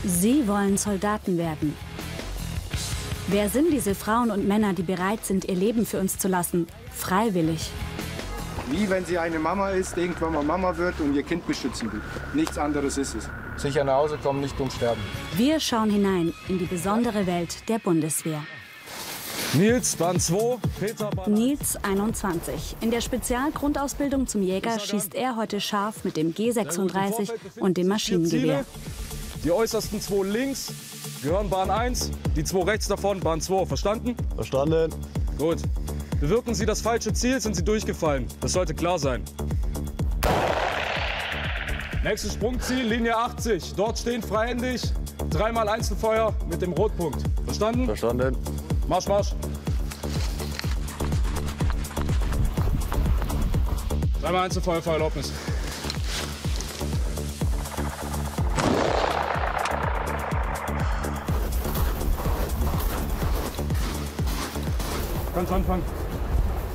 Sie wollen Soldaten werden. Wer sind diese Frauen und Männer, die bereit sind, ihr Leben für uns zu lassen? Freiwillig. Wie wenn sie eine Mama ist, irgendwann mal Mama wird und ihr Kind beschützen will. Nichts anderes ist es. Sicher nach Hause kommen, nicht dumm sterben. Wir schauen hinein in die besondere Welt der Bundeswehr. Nils, Bahn 2, Peter, Bahn Nils, 21. In der Spezialgrundausbildung zum Jäger schießt er heute scharf mit dem G36 und dem Maschinengewehr. Die äußersten 2 links gehören Bahn 1, die 2 rechts davon Bahn 2. Verstanden? Verstanden. Gut. Bewirken Sie das falsche Ziel, sind Sie durchgefallen. Das sollte klar sein. Nächstes Sprungziel, Linie 80. Dort stehen freihändig. 3-mal Einzelfeuer mit dem Rotpunkt. Verstanden? Verstanden. Marsch, Marsch. 3-mal Einzelfeuer für Erlaubnis. Kannst anfangen.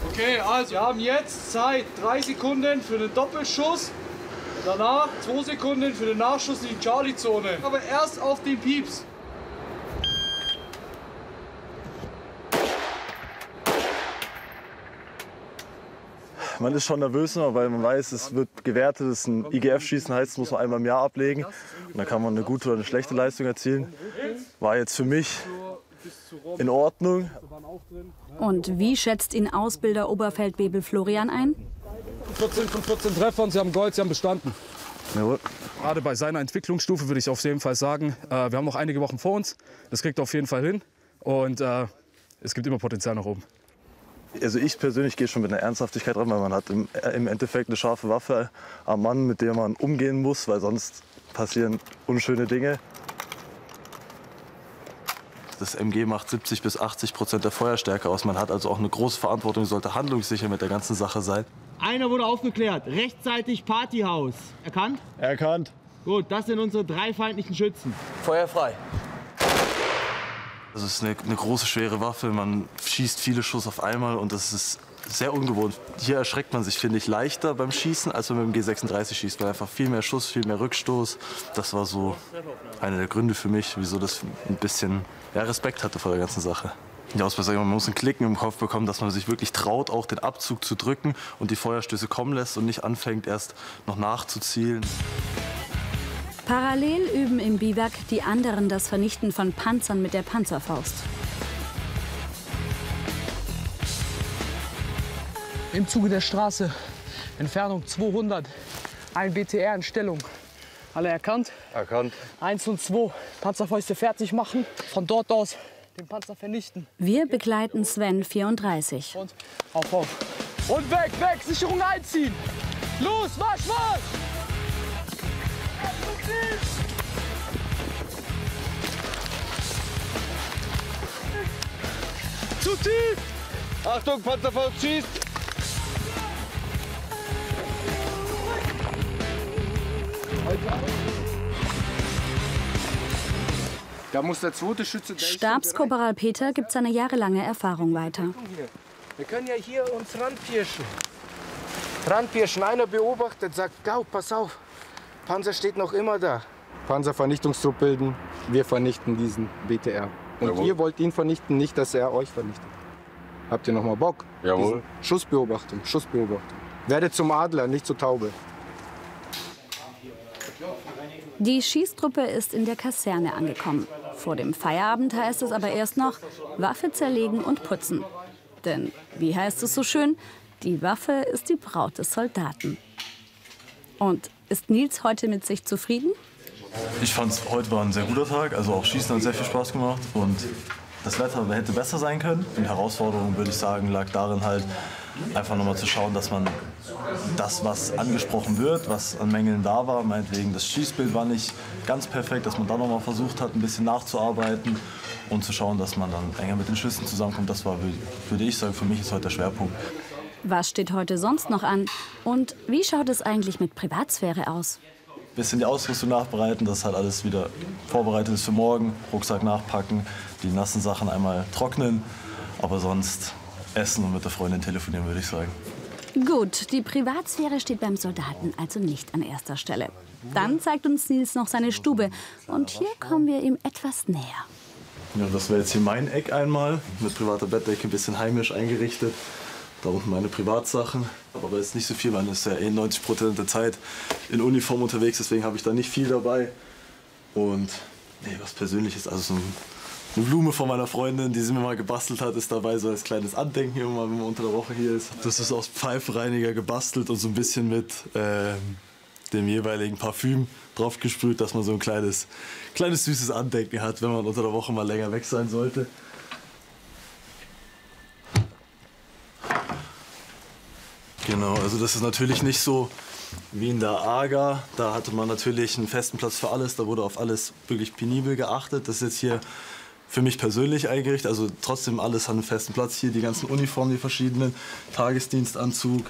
Okay, also wir haben jetzt Zeit 3 Sekunden für den Doppelschuss. Danach 2 Sekunden für den Nachschuss in die Charlie-Zone. Aber erst auf den Pieps. Man ist schon nervös, weil man weiß, es wird gewertet. Das ist ein IGF-Schießen, heißt, es muss man einmal im Jahr ablegen. Und dann kann man eine gute oder eine schlechte Leistung erzielen. War jetzt für mich in Ordnung. Und wie schätzt ihn Ausbilder Oberfeldwebel Florian ein? 14 von 14 Treffern, Sie haben Gold, Sie haben bestanden. Jawohl. Gerade bei seiner Entwicklungsstufe würde ich auf jeden Fall sagen, wir haben noch einige Wochen vor uns. Das kriegt er auf jeden Fall hin. Und es gibt immer Potenzial nach oben. Also ich persönlich gehe schon mit einer Ernsthaftigkeit ran, weil man hat im Endeffekt eine scharfe Waffe am Mann, mit der man umgehen muss, weil sonst passieren unschöne Dinge. Das MG macht 70 bis 80% der Feuerstärke aus. Man hat also auch eine große Verantwortung, sollte handlungssicher mit der ganzen Sache sein. Einer wurde aufgeklärt. Rechtzeitig Partyhaus. Erkannt? Erkannt. Gut, das sind unsere 3 feindlichen Schützen. Feuer frei. Das ist eine große, schwere Waffe. Man schießt viele Schuss auf einmal und das ist sehr ungewohnt. Hier erschreckt man sich, finde ich, leichter beim Schießen, als wenn man mit dem G36 schießt. Weil einfach viel mehr Schuss, viel mehr Rückstoß. Das war so einer der Gründe für mich, wieso das ein bisschen Respekt hatte vor der ganzen Sache. Die Ausbildung, man muss einen Klicken im Kopf bekommen, dass man sich wirklich traut, auch den Abzug zu drücken und die Feuerstöße kommen lässt und nicht anfängt, erst noch nachzuzielen. Parallel üben im Biwak die anderen das Vernichten von Panzern mit der Panzerfaust. Im Zuge der Straße, Entfernung 200, ein BTR in Stellung. Alle erkannt? Erkannt. 1 und 2, Panzerfäuste fertig machen, von dort aus den Panzer vernichten. Wir begleiten Sven, 34. Und auf. Und weg, Sicherung einziehen. Los, Marsch! Zu tief! Achtung, Panzerfaust schießt! Da muss der zweite Schütze... Stabskorporal Peter gibt seine jahrelange Erfahrung weiter. Wir können ja hier uns ranpirschen. Einer beobachtet, sagt, Gau, pass auf, Panzer steht noch immer da. Panzervernichtungstrupp bilden, wir vernichten diesen BTR. Und jawohl, ihr wollt ihn vernichten, nicht, dass er euch vernichtet. Habt ihr noch mal Bock? Jawohl. Schussbeobachtung. Werdet zum Adler, nicht zur Taube. Die Schießtruppe ist in der Kaserne angekommen. Vor dem Feierabend heißt es aber erst noch Waffe zerlegen und putzen. Denn, wie heißt es so schön, die Waffe ist die Braut des Soldaten. Und ist Nils heute mit sich zufrieden? Ich fand, heute war ein sehr guter Tag. Also auch Schießen hat sehr viel Spaß gemacht. Und das Wetter hätte besser sein können. Die Herausforderung, würde ich sagen, lag darin halt, einfach nochmal zu schauen, dass man das, was angesprochen wird, was an Mängeln da war, meinetwegen das Schießbild war nicht ganz perfekt, dass man da nochmal versucht hat, ein bisschen nachzuarbeiten und zu schauen, dass man dann enger mit den Schüssen zusammenkommt. Das war, würde ich sagen, für mich ist heute der Schwerpunkt. Was steht heute sonst noch an? Und wie schaut es eigentlich mit Privatsphäre aus? Ein bisschen die Ausrüstung nachbereiten, dass halt alles wieder vorbereitet ist für morgen. Rucksack nachpacken, die nassen Sachen einmal trocknen, aber sonst essen und mit der Freundin telefonieren, würde ich sagen. Gut, die Privatsphäre steht beim Soldaten also nicht an erster Stelle. Dann zeigt uns Nils noch seine Stube. Und hier kommen wir ihm etwas näher. Ja, das wäre jetzt hier mein Eck einmal, mit privater Bettdecke, ein bisschen heimisch eingerichtet. Da unten meine Privatsachen. Aber jetzt nicht so viel, man ist ja 90% der Zeit in Uniform unterwegs, deswegen habe ich da nicht viel dabei. Und nee, was Persönliches, also so eine Blume von meiner Freundin, die sie mir mal gebastelt hat, ist dabei, so als kleines Andenken, immer, wenn man unter der Woche hier ist. Das ist aus Pfeifenreiniger gebastelt und so ein bisschen mit dem jeweiligen Parfüm draufgesprüht, dass man so ein kleines süßes Andenken hat, wenn man unter der Woche mal länger weg sein sollte. Genau, also das ist natürlich nicht so wie in der AGA. Da hatte man natürlich einen festen Platz für alles, da wurde auf alles wirklich penibel geachtet. Das ist jetzt hier für mich persönlich eingerichtet, also trotzdem alles hat einen festen Platz. Hier die ganzen Uniformen, die verschiedenen, Tagesdienstanzug.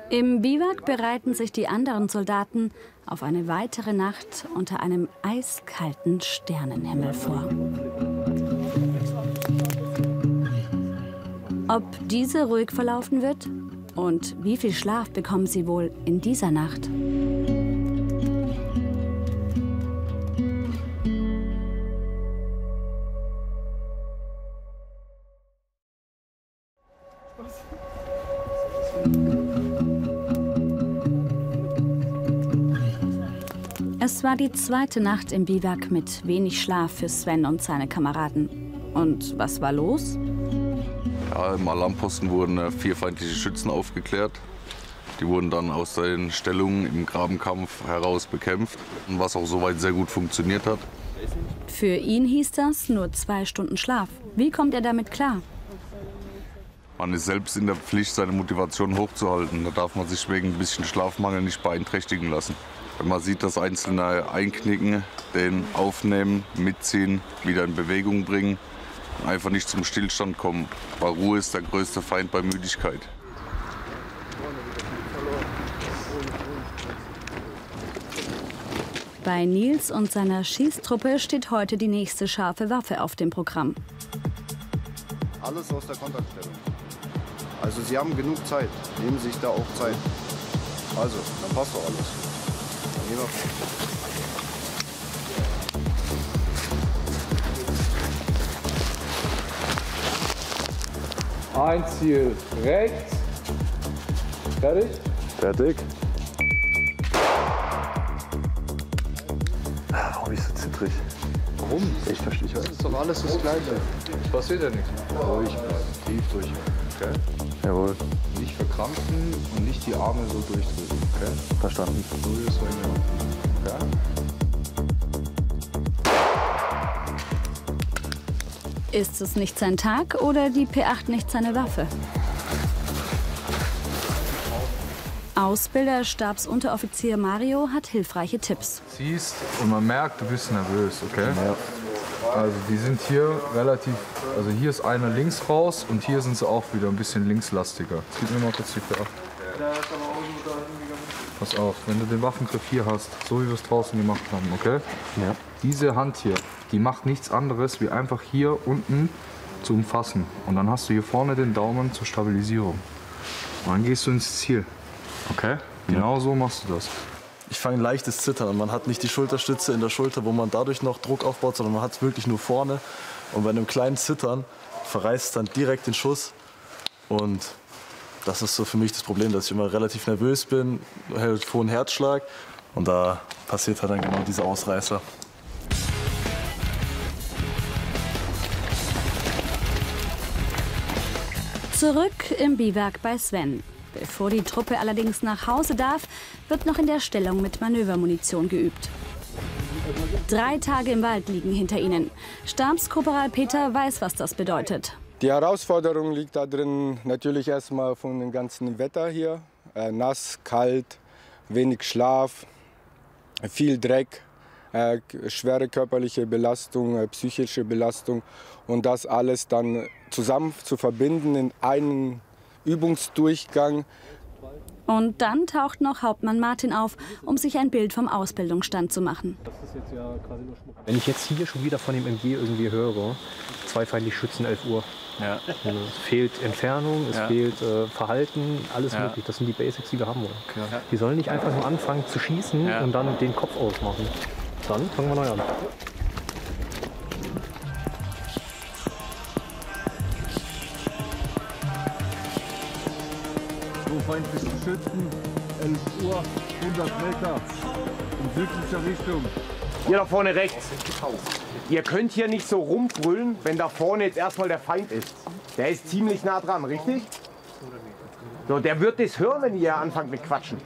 Im Biwak bereiten sich die anderen Soldaten auf eine weitere Nacht unter einem eiskalten Sternenhimmel vor. Ob diese ruhig verlaufen wird und wie viel Schlaf bekommen sie wohl in dieser Nacht? Es war die zweite Nacht im Biwak mit wenig Schlaf für Sven und seine Kameraden. Und was war los? Ja, im Alarmposten wurden 4 feindliche Schützen aufgeklärt. Die wurden dann aus den Stellungen im Grabenkampf heraus bekämpft, was auch soweit sehr gut funktioniert hat. Für ihn hieß das nur 2 Stunden Schlaf. Wie kommt er damit klar? Man ist selbst in der Pflicht, seine Motivation hochzuhalten. Da darf man sich wegen ein bisschen Schlafmangel nicht beeinträchtigen lassen. Wenn man sieht, dass Einzelne einknicken, den aufnehmen, mitziehen, wieder in Bewegung bringen und einfach nicht zum Stillstand kommen. Weil Ruhe ist der größte Feind bei Müdigkeit. Bei Nils und seiner Schießtruppe steht heute die nächste scharfe Waffe auf dem Programm. Alles aus der Kontaktstellung. Also Sie haben genug Zeit. Nehmen Sie sich da auch Zeit. Also, dann passt doch alles. Dann gehen wir. Ein Ziel rechts. Fertig? Fertig. Warum bin ich so zittrig? Warum? Ich verstehe nicht. Das ist doch alles das Gleiche. Es passiert ja nichts. Ruhig bleiben, tief durch. Okay? Jawohl. Nicht verkrampfen und nicht die Arme so durchdrücken. Okay? Verstanden. So wie das vorhin gemacht haben. Okay? Ist es nicht sein Tag oder die P8 nicht seine Waffe? Ausbilder Stabsunteroffizier Mario hat hilfreiche Tipps. Siehst und man merkt, du bist nervös, okay? Ja. Also die sind hier relativ, also hier ist einer links raus und hier sind sie auch wieder ein bisschen linkslastiger. Gib mir mal kurz die P8. Pass auf, wenn du den Waffengriff hier hast, so wie wir es draußen gemacht haben, okay? Ja. Diese Hand hier, die macht nichts anderes, wie einfach hier unten zu umfassen. Und dann hast du hier vorne den Daumen zur Stabilisierung. Und dann gehst du ins Ziel. Okay? Genau so machst du das. Ich fange ein leichtes Zittern an. Man hat nicht die Schulterstütze in der Schulter, wo man dadurch noch Druck aufbaut, sondern man hat es wirklich nur vorne. Und bei einem kleinen Zittern verreißt es dann direkt den Schuss. Und das ist so für mich das Problem, dass ich immer relativ nervös bin, hohen Herzschlag. Und da passiert halt dann genau dieser Ausreißer. Zurück im Biwak bei Sven. Bevor die Truppe allerdings nach Hause darf, wird noch in der Stellung mit Manövermunition geübt. 3 Tage im Wald liegen hinter ihnen. Stabskorporal Peter weiß, was das bedeutet. Die Herausforderung liegt da drin natürlich erstmal von dem ganzen Wetter hier. Nass, kalt, wenig Schlaf, viel Dreck, schwere körperliche Belastung, psychische Belastung. Und das alles dann zusammen zu verbinden in einen Übungsdurchgang. Und dann taucht noch Hauptmann Martin auf, um sich ein Bild vom Ausbildungsstand zu machen. Wenn ich jetzt hier schon wieder von dem MG irgendwie höre, 2 feindliche Schützen, 11 Uhr, Ja. Also es fehlt Entfernung, es fehlt Verhalten, alles möglich. Das sind die Basics, die wir haben wollen. Okay. Die sollen nicht einfach nur anfangen zu schießen und dann den Kopf ausmachen. Dann fangen wir neu an. So, feindliche Schützen, 11 Uhr, 100 Meter in südlicher Richtung. Hier da vorne rechts. Ihr könnt hier nicht so rumbrüllen, wenn da vorne jetzt erstmal der Feind ist. Der ist ziemlich nah dran, richtig? So, der wird das hören, wenn ihr anfangt mit Quatschen.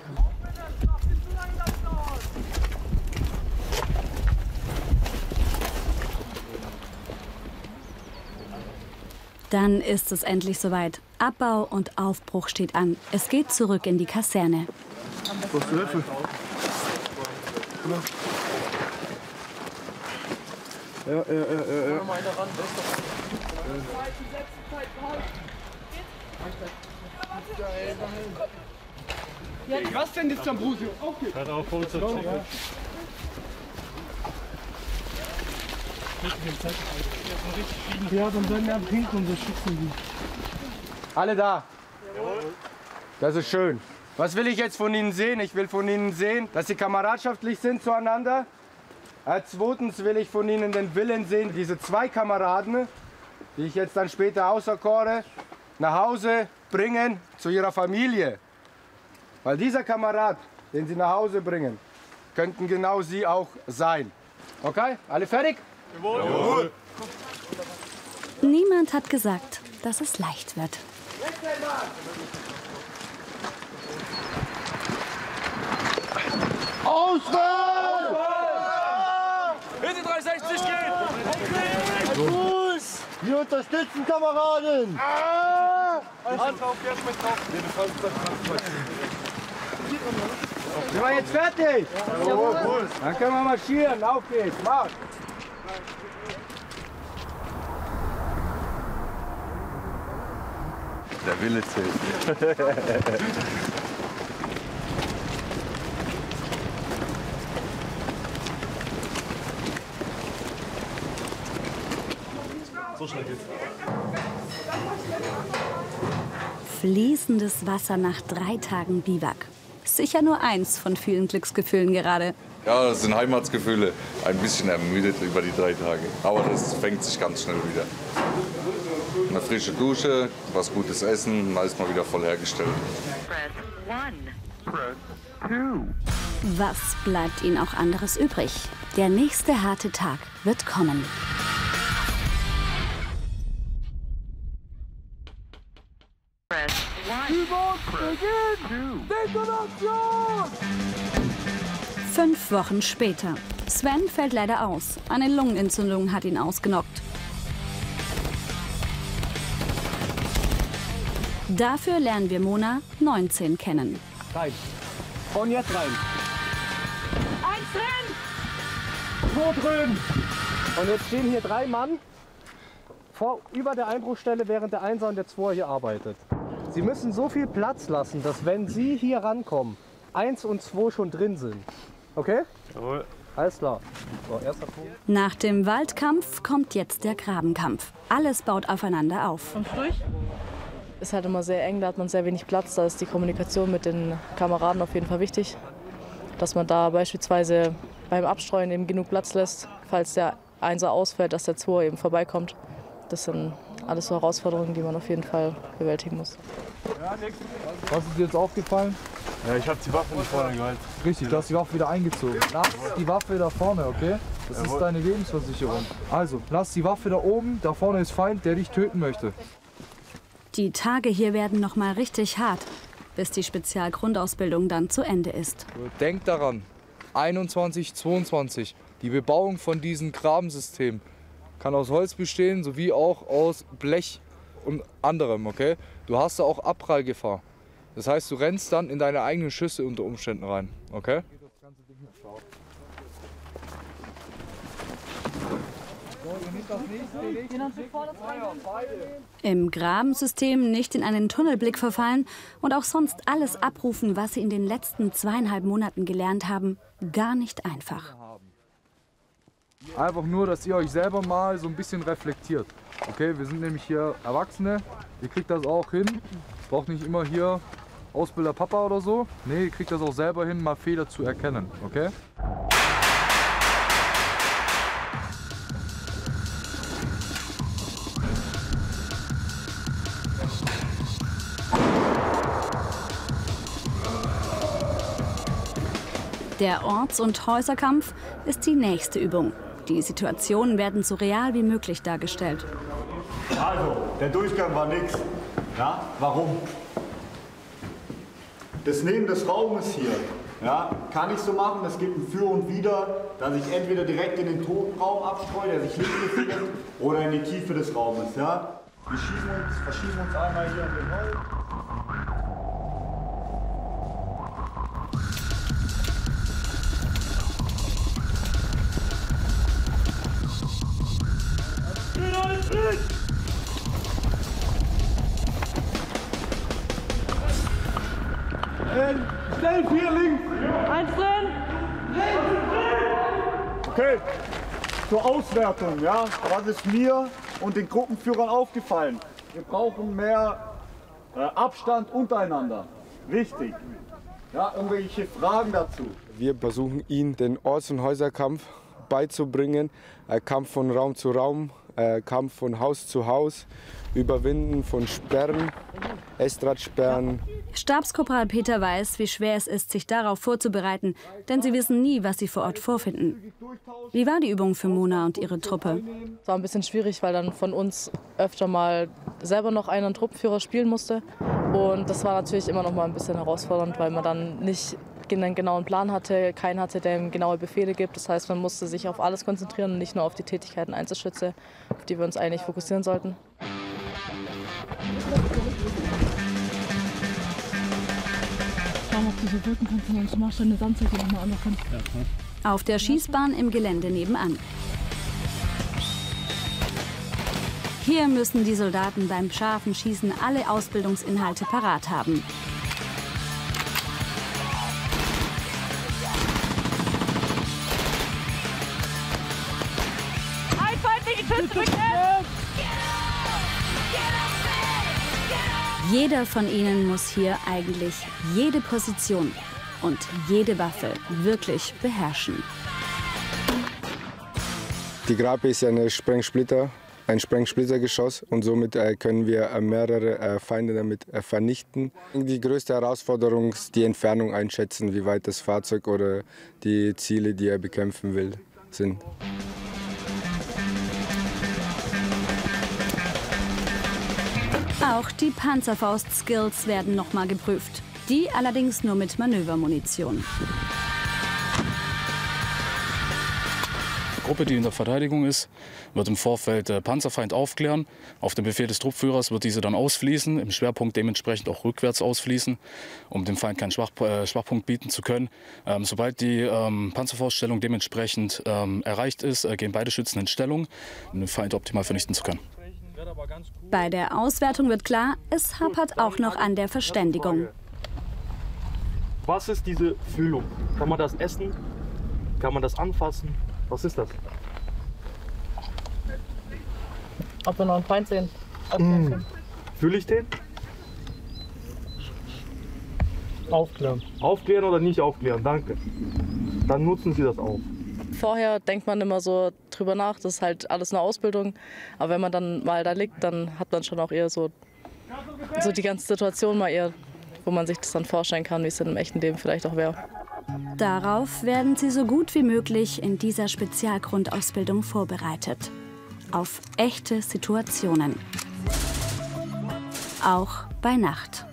Dann ist es endlich soweit. Abbau und Aufbruch steht an. Es geht zurück in die Kaserne. Was du Hilfe? Ja. Was denn jetzt am Brusio? Okay. Hört auf, voll zu checken. Ja, dann werden wir abhinken und wir schützen die. Alle da? Das ist schön. Was will ich jetzt von Ihnen sehen? Ich will von Ihnen sehen, dass Sie kameradschaftlich sind zueinander. Zweitens will ich von Ihnen den Willen sehen, diese 2 Kameraden, die ich jetzt dann später auserkore, nach Hause bringen zu ihrer Familie. Weil dieser Kamerad, den Sie nach Hause bringen, könnten genau Sie auch sein. Okay? Alle fertig? Jawohl. Niemand hat gesagt, dass es leicht wird. Ausfall! Bitte 360 geht! Fuß! Wir unterstützen, Kameraden! Hand drauf, jetzt mit drauf. Sind wir jetzt fertig? Jawohl. Dann können wir marschieren. Auf geht's. Marsch! Der Wille zählt. So schnell geht's. Fließendes Wasser nach 3 Tagen Biwak. Sicher nur eins von vielen Glücksgefühlen gerade. Ja, das sind Heimatsgefühle. Ein bisschen ermüdet über die 3 Tage. Aber das fängt sich ganz schnell wieder. Eine frische Dusche, was Gutes essen, dann ist man wieder voll hergestellt. Was bleibt ihnen auch anderes übrig? Der nächste harte Tag wird kommen. Übung, Detonation! 5 Wochen später. Sven fällt leider aus. Eine Lungenentzündung hat ihn ausgenockt. Dafür lernen wir Mona, 19, kennen. Rein. Von jetzt rein. 1 drin! 2 drin. Und jetzt stehen hier 3 Mann über der Einbruchstelle, während der 1er und der 2er hier arbeitet. Sie müssen so viel Platz lassen, dass wenn Sie hier rankommen, 1 und 2 schon drin sind. Okay? Jawohl. Alles klar. So, erster Punkt. Nach dem Waldkampf kommt jetzt der Grabenkampf. Alles baut aufeinander auf. Und durch? Ist halt immer sehr eng, da hat man sehr wenig Platz. Da ist die Kommunikation mit den Kameraden auf jeden Fall wichtig. Dass man da beispielsweise beim Abstreuen eben genug Platz lässt, falls der 1er ausfällt, dass der 2er eben vorbeikommt. Das sind alles so Herausforderungen, die man auf jeden Fall bewältigen muss. Was ist dir jetzt aufgefallen? Ja, ich habe die Waffe nicht vorne gehalten. Richtig, du hast die Waffe wieder eingezogen. Lass die Waffe da vorne, okay? Das ist deine Lebensversicherung. Also, lass die Waffe da oben, da vorne ist Feind, der dich töten möchte. Die Tage hier werden noch mal richtig hart, bis die Spezialgrundausbildung dann zu Ende ist. Denk daran, 21, 22, die Bebauung von diesen Grabensystemen kann aus Holz bestehen, sowie auch aus Blech und anderem, okay? Du hast da auch Abprallgefahr. Das heißt, du rennst dann in deine eigenen Schüsse unter Umständen rein, okay? Im Grabensystem nicht in einen Tunnelblick verfallen und auch sonst alles abrufen, was sie in den letzten 2,5 Monaten gelernt haben, gar nicht einfach. Einfach nur, dass ihr euch selber mal so ein bisschen reflektiert. Okay, wir sind nämlich hier Erwachsene, ihr kriegt das auch hin. Braucht nicht immer hier Ausbilder Papa oder so. Nee, ihr kriegt das auch selber hin, mal Fehler zu erkennen. Okay? Der Orts- und Häuserkampf ist die nächste Übung. Die Situationen werden so real wie möglich dargestellt. Also, der Durchgang war nix. Ja, warum? Das Nehmen des Raumes hier, ja, kann ich so machen. Es gibt ein Für und Wider, dass ich entweder direkt in den toten Raum abstreue, der sich links befindet, oder in die Tiefe des Raumes. Ja. Wir verschieben uns einmal hier um den Holz. Schnell, 4 links! 1 drin! Okay, zur Auswertung, ja, was ist mir und den Gruppenführern aufgefallen? Wir brauchen mehr Abstand untereinander. Wichtig. Ja, irgendwelche Fragen dazu? Wir versuchen ihn den Orts- und Häuserkampf beizubringen. Kampf von Raum zu Raum, Kampf von Haus zu Haus, Überwinden von Sperren, Estradsperren. Stabskorporal Peter weiß, wie schwer es ist, sich darauf vorzubereiten, denn sie wissen nie, was sie vor Ort vorfinden. Wie war die Übung für Mona und ihre Truppe? Es war ein bisschen schwierig, weil dann von uns öfter mal selber noch einen Truppenführer spielen musste. Und das war natürlich immer noch mal ein bisschen herausfordernd, weil man dann nicht einen genauen Plan hatte, keinen hatte, der ihm genaue Befehle gibt. Das heißt, man musste sich auf alles konzentrieren und nicht nur auf die Tätigkeiten Einzelschütze, auf die wir uns eigentlich fokussieren sollten. Schauen, ob du so wirken kannst, sonst machst du deine Sandzeichen nochmal anderen. Auf der Schießbahn im Gelände nebenan. Hier müssen die Soldaten beim scharfen Schießen alle Ausbildungsinhalte parat haben. Ein feindlichen Schützen bekämpft! Jeder von ihnen muss hier eigentlich jede Position und jede Waffe wirklich beherrschen. Die Grape ist ja ein Sprengsplittergeschoss und somit können wir mehrere Feinde damit vernichten. Die größte Herausforderung ist die Entfernung einschätzen, wie weit das Fahrzeug oder die Ziele, die er bekämpfen will, sind. Auch die Panzerfaust-Skills werden nochmal geprüft. Die allerdings nur mit Manövermunition. Die Gruppe, die in der Verteidigung ist, wird im Vorfeld Panzerfeind aufklären. Auf den Befehl des Truppführers wird diese dann ausfließen, im Schwerpunkt dementsprechend auch rückwärts ausfließen, um dem Feind keinen Schwachpunkt bieten zu können. Sobald die Panzerfauststellung dementsprechend erreicht ist, gehen beide Schützen in Stellung, um den Feind optimal vernichten zu können. Bei der Auswertung wird klar, es hapert auch noch an der Verständigung. Was ist diese Fühlung? Kann man das essen? Kann man das anfassen? Was ist das? Ob wir noch einen Feind sehen? Fühle ich den? Aufklären. Aufklären oder nicht aufklären? Danke. Dann nutzen Sie das auch. Vorher denkt man immer so drüber nach, das ist halt alles eine Ausbildung. Aber wenn man dann mal da liegt, dann hat man schon auch eher so die ganze Situation mal eher, wo man sich das dann vorstellen kann, wie es im echten Leben vielleicht auch wäre. Darauf werden sie so gut wie möglich in dieser Spezialgrundausbildung vorbereitet. Auf echte Situationen. Auch bei Nacht.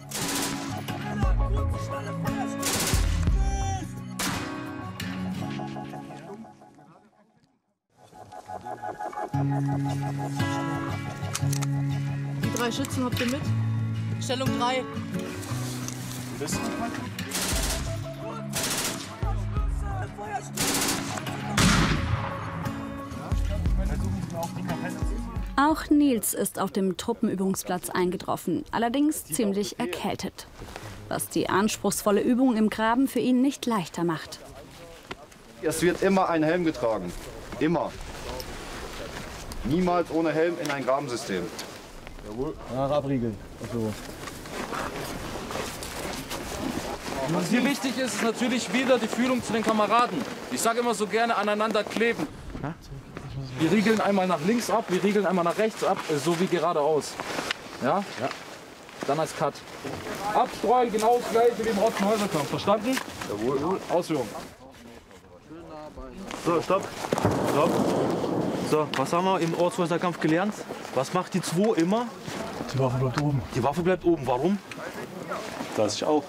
Die 3 Schützen habt ihr mit? Stellung 3. Auch Nils ist auf dem Truppenübungsplatz eingetroffen, allerdings ziemlich erkältet. Was die anspruchsvolle Übung im Graben für ihn nicht leichter macht. Es wird immer ein Helm getragen. Immer. Niemals ohne Helm in ein Grabensystem. Jawohl. Nach abriegeln. Also. Was hier wichtig ist, ist natürlich wieder die Fühlung zu den Kameraden. Ich sage immer so gerne aneinander kleben. Wir riegeln einmal nach links ab, wir riegeln einmal nach rechts ab, so wie geradeaus. Ja? Ja. Dann als Cut. Abstreuen, genau das gleiche wie im Rottenhäuserkampf. Verstanden? Jawohl. Ausführung. So, stopp. Stopp. So, was haben wir im Ortshäuserkampf gelernt? Was macht die 2 immer? Die Waffe bleibt oben. Die Waffe bleibt oben. Warum? Dass ich auch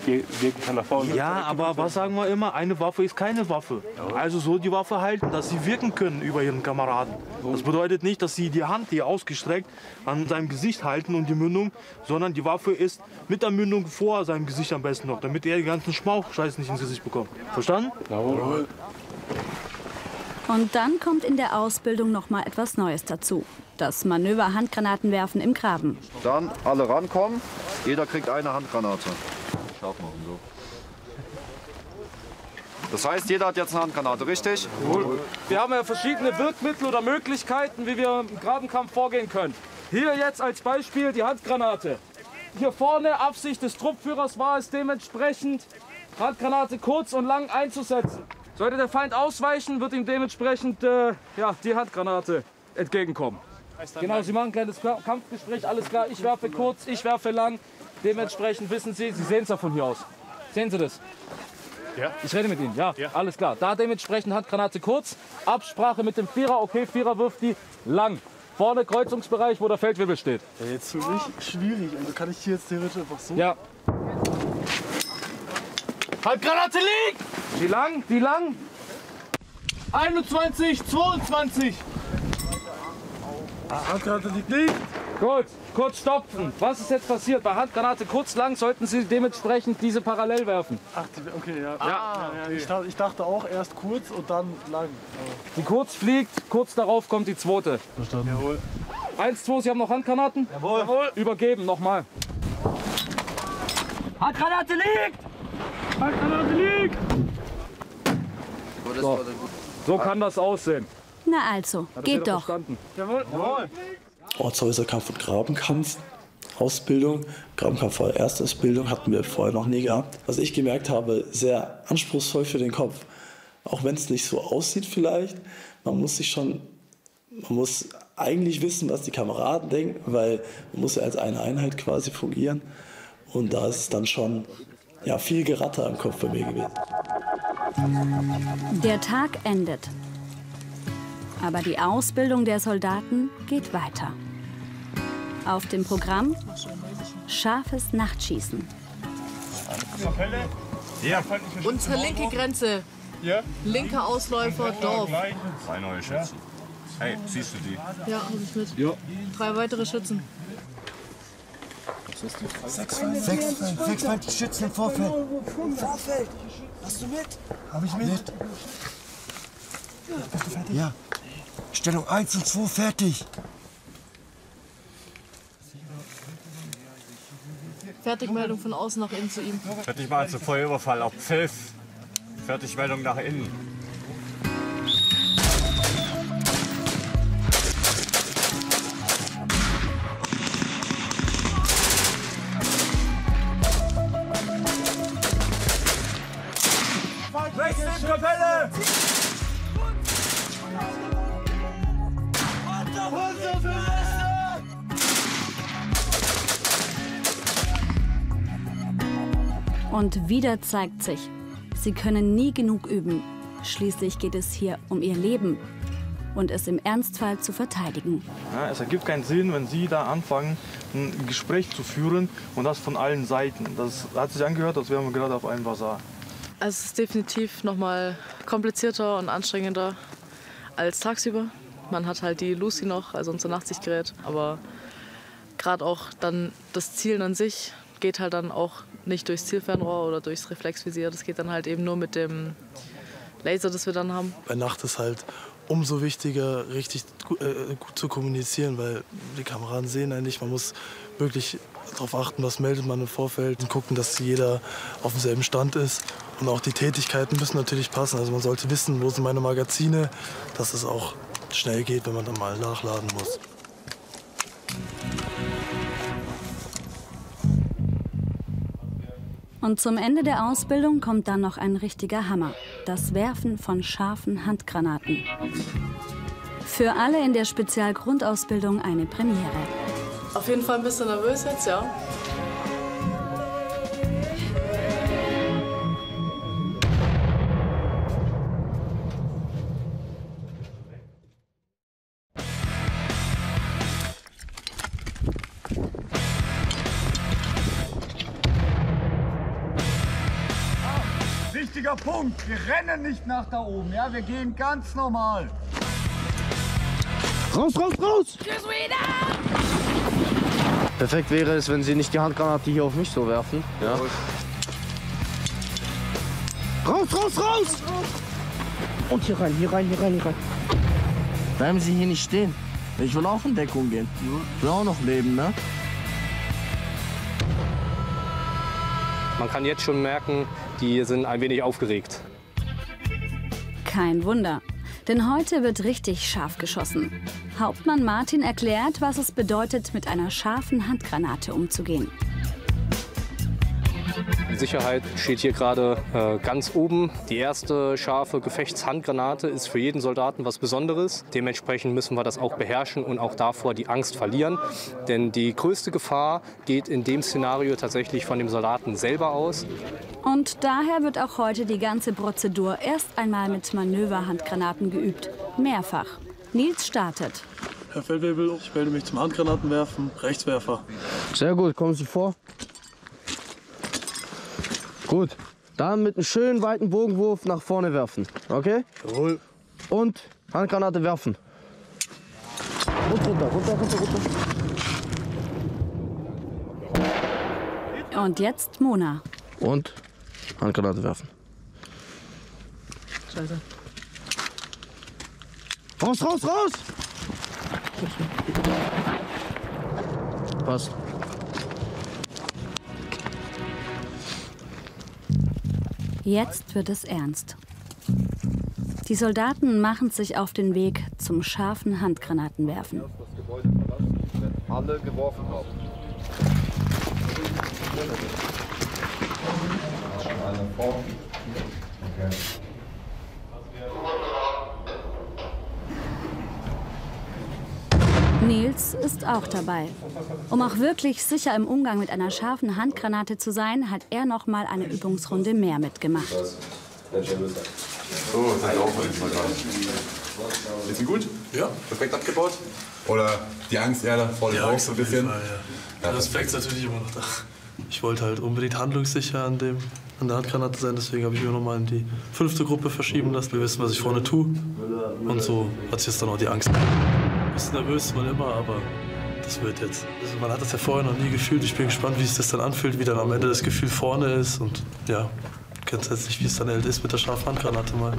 wirken kann nach vorne. Ja, aber was sagen wir immer? Eine Waffe ist keine Waffe. Also soll die Waffe halten, dass sie wirken können über ihren Kameraden. Das bedeutet nicht, dass sie die Hand hier ausgestreckt an seinem Gesicht halten und die Mündung, sondern die Waffe ist mit der Mündung vor seinem Gesicht am besten noch, damit er den ganzen Schmauchscheiß nicht ins Gesicht bekommt. Verstanden? Jawohl. Und dann kommt in der Ausbildung noch mal etwas Neues dazu. Das Manöver Handgranatenwerfen im Graben. Dann alle rankommen. Jeder kriegt eine Handgranate. Scharf machen so. Das heißt, jeder hat jetzt eine Handgranate, richtig? Wir haben ja verschiedene Wirkmittel oder Möglichkeiten, wie wir im Grabenkampf vorgehen können. Hier jetzt als Beispiel die Handgranate. Hier vorne, Absicht des Truppführers war es dementsprechend, Handgranate kurz und lang einzusetzen. Sollte der Feind ausweichen, wird ihm dementsprechend die Handgranate entgegenkommen. Genau, Sie machen ein kleines Kampfgespräch, alles klar. Ich werfe kurz, ich werfe lang. Dementsprechend wissen Sie sehen es ja von hier aus. Sehen Sie das? Ja. Ich rede mit Ihnen, ja, alles klar. Da dementsprechend Handgranate kurz, Absprache mit dem Vierer, okay, Vierer wirft die lang. Vorne Kreuzungsbereich, wo der Feldwebel steht. Ja, jetzt für mich schwierig, also kann ich hier jetzt theoretisch einfach so... Ja. Handgranate liegt! Die lang, die lang. 21, 22. Handgranate liegt. Gut, kurz stopfen. Was ist jetzt passiert? Bei Handgranate kurz lang sollten Sie dementsprechend diese parallel werfen. Ach, okay, ja. Ich dachte auch erst kurz und dann lang. Die kurz fliegt, kurz darauf kommt die zweite. Verstanden. Jawohl. 1, 2, Sie haben noch Handgranaten? Jawohl. Übergeben, nochmal. Handgranate liegt! Handgranate liegt! So kann das aussehen. Na also, geht doch. Jawohl. Jawohl. Ortshäuserkampf und Grabenkampf, Ausbildung. Grabenkampf war erste Ausbildung, hatten wir vorher noch nie gehabt. Was ich gemerkt habe, sehr anspruchsvoll für den Kopf. Auch wenn es nicht so aussieht vielleicht, man muss eigentlich wissen, was die Kameraden denken, weil man muss ja als eine Einheit quasi fungieren. Und da ist es dann schon viel Geratter im Kopf bei mir gewesen. Der Tag endet. Aber die Ausbildung der Soldaten geht weiter. Auf dem Programm scharfes Nachtschießen. Ja. Unsere linke Grenze. Ja. Linker Ausläufer, Dorf. 2 neue Schützen. Hey, siehst du die? Ja, hab ich mit. Ja. 3 weitere Schützen. 6 feindliche Schützen im Vorfeld. Vorfeld. Hast du mit? Hab ich mit. Bist du fertig? Ja. Stellung 1 und 2 fertig. Fertigmeldung von außen nach innen zu ihm. Fertigmeldung zu Feuerüberfall auf Pfiff. Fertigmeldung nach innen. Rechts in Kapelle! Und wieder zeigt sich, sie können nie genug üben. Schließlich geht es hier um ihr Leben und es im Ernstfall zu verteidigen. Ja, es ergibt keinen Sinn, wenn Sie da anfangen, ein Gespräch zu führen und das von allen Seiten. Das hat sich angehört, als wären wir gerade auf einem Basar. Also es ist definitiv noch mal komplizierter und anstrengender als tagsüber. Man hat halt die Lucy noch, also unser Nachtsichtgerät, aber gerade auch dann das Zielen an sich geht halt dann auch nicht durchs Zielfernrohr oder durchs Reflexvisier. Das geht dann halt eben nur mit dem Laser, das wir dann haben. Bei Nacht ist halt umso wichtiger, richtig gut zu kommunizieren, weil die Kameraden sehen einen nicht. Man muss wirklich darauf achten, was meldet man im Vorfeld und gucken, dass jeder auf demselben Stand ist. Und auch die Tätigkeiten müssen natürlich passen. Also man sollte wissen, wo sind meine Magazine, dass es auch schnell geht, wenn man dann mal nachladen muss. Und zum Ende der Ausbildung kommt dann noch ein richtiger Hammer: das Werfen von scharfen Handgranaten. Für alle in der Spezialgrundausbildung eine Premiere. Auf jeden Fall ein bisschen nervös jetzt, ja. Wichtiger Punkt, wir rennen nicht nach da oben, ja? Wir gehen ganz normal. Raus, raus, raus! Perfekt wäre es, wenn Sie nicht die Handgranate hier auf mich so werfen. Ja. Raus, raus, raus! Und hier rein, hier rein, hier rein, hier rein. Bleiben Sie hier nicht stehen. Ich will auch in Deckung gehen. Ich will auch noch leben, ne? Man kann jetzt schon merken, die sind ein wenig aufgeregt. Kein Wunder, denn heute wird richtig scharf geschossen. Hauptmann Martin erklärt, was es bedeutet, mit einer scharfen Handgranate umzugehen. Sicherheit steht hier gerade ganz oben. Die erste scharfe Gefechtshandgranate ist für jeden Soldaten was Besonderes. Dementsprechend müssen wir das auch beherrschen und auch davor die Angst verlieren. Denn die größte Gefahr geht in dem Szenario tatsächlich von dem Soldaten selber aus. Und daher wird auch heute die ganze Prozedur erst einmal mit Manöverhandgranaten geübt. Mehrfach. Nils startet. Herr Feldwebel, ich melde mich zum Handgranatenwerfen, Rechtswerfer. Sehr gut, kommen Sie vor. Gut, dann mit einem schönen weiten Bogenwurf nach vorne werfen, okay? Jawohl. Und Handgranate werfen. Und runter, runter, runter, runter. Und jetzt Mona. Und Handgranate werfen. Scheiße. Raus, raus, raus! Passt. Jetzt wird es ernst. Die Soldaten machen sich auf den Weg zum scharfen Handgranatenwerfen. Alle geworfen haben. Nils ist auch dabei. Um auch wirklich sicher im Umgang mit einer scharfen Handgranate zu sein, hat er noch mal eine Übungsrunde mehr mitgemacht. So, seid ihr auch mal dran. Ist gut? Ja. Perfekt abgebaut? Oder die Angst eher vor dem Haus so ein bisschen? Fall, ja. Der Respekt ist natürlich immer noch da. Ich wollte halt unbedingt handlungssicher an der Handgranate sein, deswegen habe ich mir nochmal in die 5. Gruppe verschieben lassen. Wir wissen, was ich vorne tue. Und so hat sich jetzt dann auch die Angst. Ein bisschen nervös ist man immer, aber das wird jetzt. Also man hat das ja vorher noch nie gefühlt. Ich bin gespannt, wie sich das dann anfühlt, wie dann am Ende das Gefühl vorne ist. Und ja, grundsätzlich, wie es dann ist mit der scharfen Handgranate mal.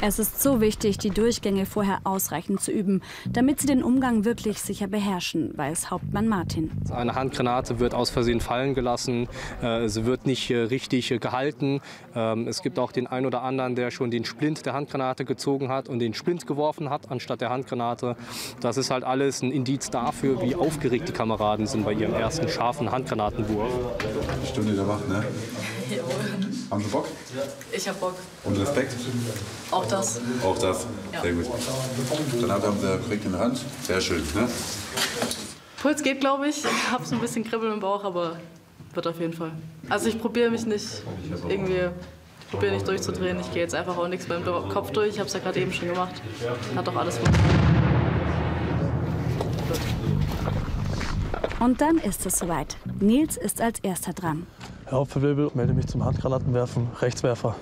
Es ist so wichtig, die Durchgänge vorher ausreichend zu üben, damit sie den Umgang wirklich sicher beherrschen, weiß Hauptmann Martin. Eine Handgranate wird aus Versehen fallen gelassen, sie wird nicht richtig gehalten. Es gibt auch den einen oder anderen, der schon den Splint der Handgranate gezogen hat und den Splint geworfen hat, anstatt der Handgranate. Das ist halt alles ein Indiz dafür, wie aufgeregt die Kameraden sind bei ihrem ersten scharfen Handgranatenwurf. Stunde der Wacht, ne? Jawohl. Haben Sie Bock? Ich hab Bock. Und Respekt? Auch das. Auch das? Ja. Sehr gut. Granate haben Sie direkt in der Hand. Sehr schön, ne? Puls geht, glaube ich. Ich habe so ein bisschen Kribbeln im Bauch, aber wird auf jeden Fall. Also ich probiere mich nicht irgendwie, ich probiere nicht durchzudrehen. Ich gehe jetzt einfach auch nichts beim Kopf durch. Ich habe es ja gerade eben schon gemacht. Hat doch alles funktioniert. Und dann ist es soweit. Nils ist als erster dran. Herr Hauptfeldwebel, melde mich zum Handgranatenwerfen, Rechtswerfer.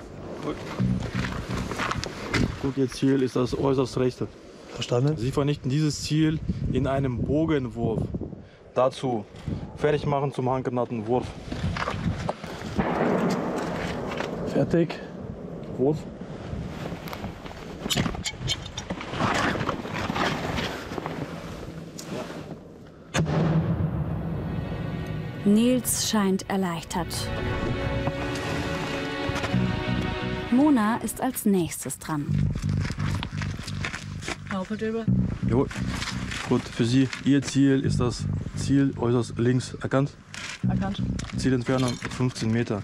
Gut, Ihr Ziel ist das äußerst rechte. Verstanden? Sie vernichten dieses Ziel in einem Bogenwurf. Dazu fertig machen zum Handgranatenwurf. Fertig. Wurf. Nils scheint erleichtert. Mona ist als nächstes dran. Jawohl. Gut, für Sie, Ihr Ziel ist das Ziel äußerst links erkannt? Erkannt. Zielentfernung 15 Meter.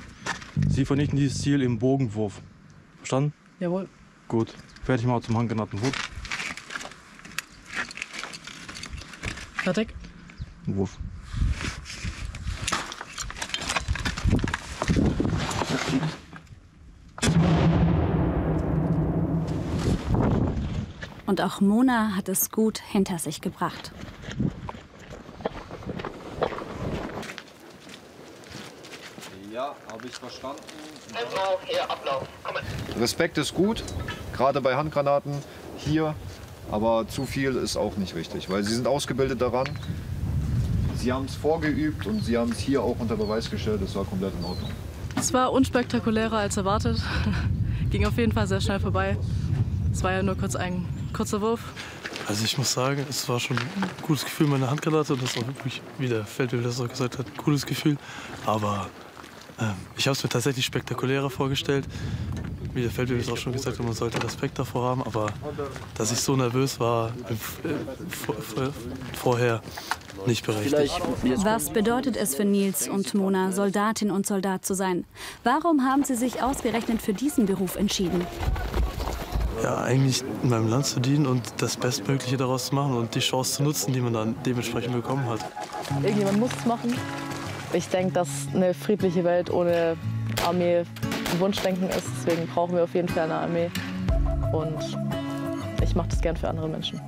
Sie vernichten dieses Ziel im Bogenwurf. Verstanden? Jawohl. Gut. Fertig mal zum Handgranatenwurf. Fertig. Wurf. Und auch Mona hat es gut hinter sich gebracht. Ja, habe ich verstanden. Respekt ist gut, gerade bei Handgranaten hier, aber zu viel ist auch nicht richtig, weil sie sind ausgebildet daran. Sie haben es vorgeübt und sie haben es hier auch unter Beweis gestellt, das war komplett in Ordnung. Es war unspektakulärer als erwartet. Ging auf jeden Fall sehr schnell vorbei. Es war ja nur kurz ein kurzer Wurf. Also ich muss sagen, es war schon ein gutes Gefühl, meine Handgranate. Und das war wirklich, wie der Feldwebel das auch gesagt hat, ein cooles Gefühl. Aber ich habe es mir tatsächlich spektakulärer vorgestellt. Wie der Feldwebel es auch schon gesagt hat, man sollte Respekt davor haben. Aber dass ich so nervös war, vorher nicht berechtigt. Was bedeutet es für Nils und Mona, Soldatin und Soldat zu sein? Warum haben sie sich ausgerechnet für diesen Beruf entschieden? Ja, eigentlich in meinem Land zu dienen und das Bestmögliche daraus zu machen und die Chance zu nutzen, die man dann dementsprechend bekommen hat. Irgendjemand muss es machen. Ich denke, dass eine friedliche Welt ohne Armee ein Wunschdenken ist. Deswegen brauchen wir auf jeden Fall eine Armee. Und ich mache das gern für andere Menschen.